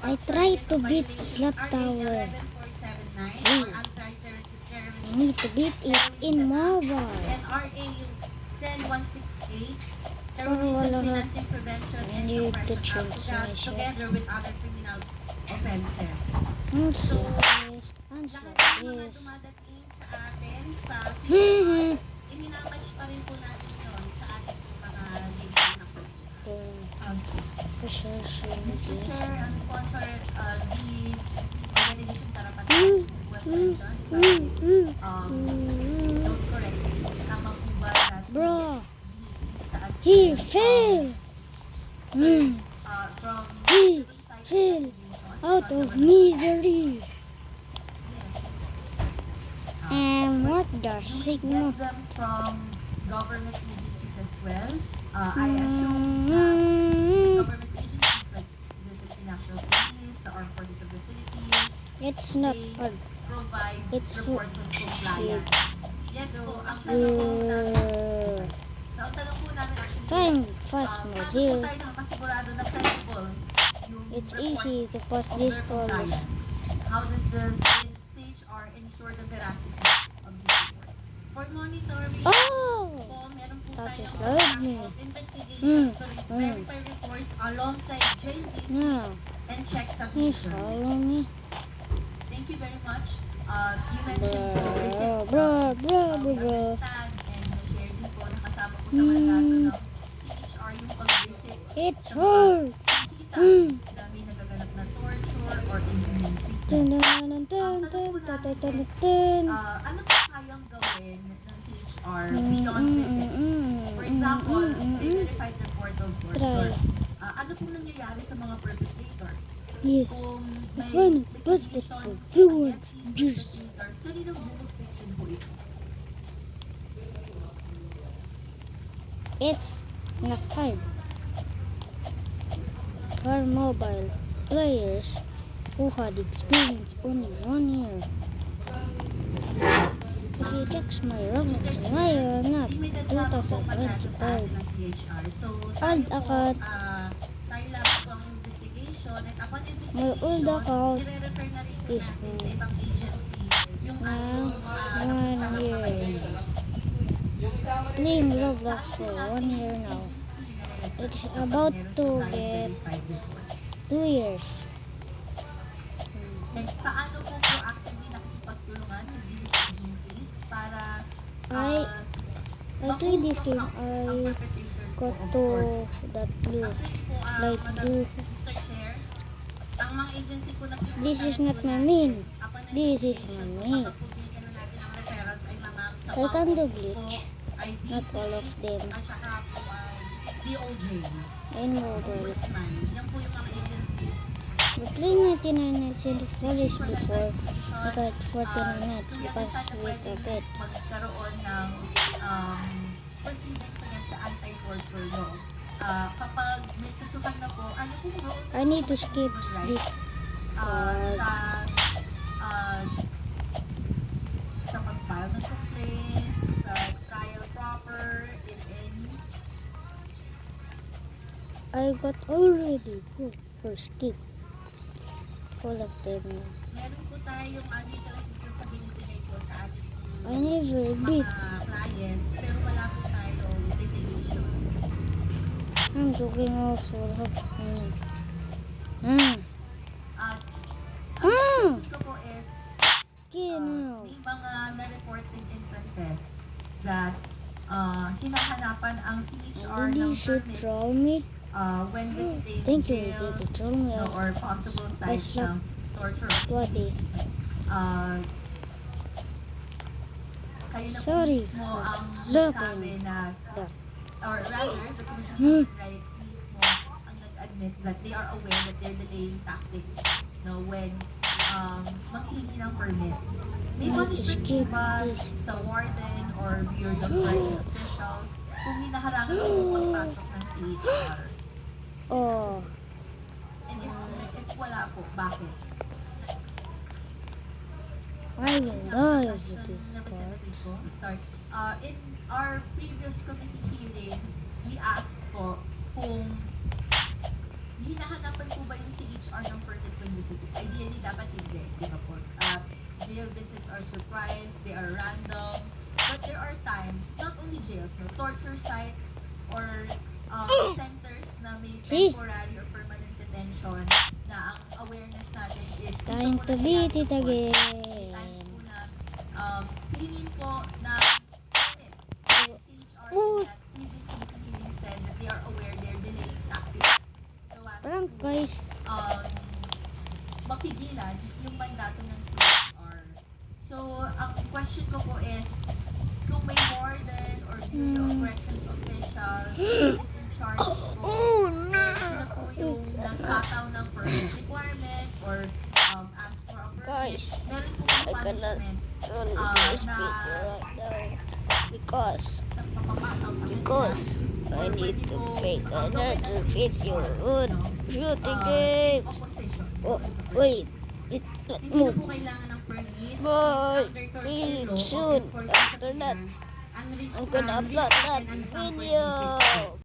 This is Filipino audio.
I tried to beat Slap Tower. Hey, I need to beat it in mobile. Pero wala na. I need to transmission. Unslap this. Bro, he fell. He fell out of misery. And what the signal? From government agencies as well. I assume that government agencies like the Philippine National Police, the Armed Forces of the Philippines, It's not hard. provide It's reports on compliance. Yes po, ang tanong po namin actually, Time fast paano mode po here. tayo nakasigurado na credible yung It's reports easy to pass of this their all. compliance? How does the CHR ensure the veracity of these reports? For monitoring, Oh! meron po That tayong just loaded me. investigations to verify reports alongside jail visits No. and check He submissions. follow me. Thank you very much. You mentioned po visits Bro. understand and share din po nakasama po sa mandato ng CHR yung pag-visit. It's hard. Kita na may nagaganap na torture or inhumane treatment. Ano po kayang gawin ng CHR beyond visits? For example, they verified the report of torture. Ano po nangyayari sa mga perpetrators? Yes. Kung may Fun busted for everyone. Juice. kaninong jurisdiction po ito? It's not time for mobile players who had experience only 1 year. If you check my Roblox, why I'm not Limited lamang po mandato sa 2025. atin ng CHR. So, Old tayo po, account. tayo lamang po ang investigation at upon My investigation, old account i-refer na rin po is natin sa ibang agency yung now ating 1 napuntahan year. mga areas. Playing Roblox for 1 year now. It's about to get 2 years. And paano po proactively nakikipagtulungan with these agencies para I play this game. I got to that blue, light blue. Mr. Chair, ang mga agency po na This is not my main. This is my main. I can do glitch. Not all of them. At saka po ay DOJ, In mobile. Ombudsman. Yan po yung mga agency. We played 99 nights in the forest before. I got 49 nights because we got it. Magkaroon ng proceedings against the anti-torture law. Kapag may kasuhan na po, ano po bro? I need to skip this part. Sa pag-file ng complaint, sa trial proper, if any. I got already good for skip. All of them. Meron po tayong dito sa binibigay po sa ating I never beat. mga clients, pero wala po tayong litigation. I'm talking also. At Ah! ang ko po is Kino. may mga na-reporting instances that hinahanapan ang CHR ng Really should permits draw me. when visiting Thank you, jails, Tito. Draw me. or possible sites slap ng torture. Body. Kayo na po Sorry. mismo ang Look, sabi na, Look. or rather, the Commission on Human Rights mismo ang nag-admit that they are aware that they're delaying tactics when maghihingi ng permit. May punishment po skip ba this. the warden or bureau of private officials kung hinaharangan po yung pagpasok ng CHR? Oh. And if wala po, bakit? I will die with Question, this part. Representative po. Sorry. In our previous committee hearing, we asked po kung Hinahanapan po ba yung CHR ng permits when visiting? Ideally, dapat hindi. Di ba po? Jail visits are surprise, they are random. But there are times, not only jails, no, torture sites or centers na may temporary or permanent detention na ang awareness natin is Time to beat it again. times po na hingin po na permit. CHR that previously hearing said that they are aware they're delaying tactics. So Parang guys, mapigilan yung mandato ng CHR. So, ang question ko po is, kung may more than or Bureau of Corrections official is in charge po, sila po yung nagkataw ng permit requirement or ask for a permit, Guys, meron po I yung cannot punishment turn this video right now because na papapataw sa kanila. I need to make another video on shooting games. Opposition. Oh, wait, let Hindi na move. po kailangan ng permit. Bye. Since under See you torture law, soon. enforced After that, disappearance, I'm gonna upload that video.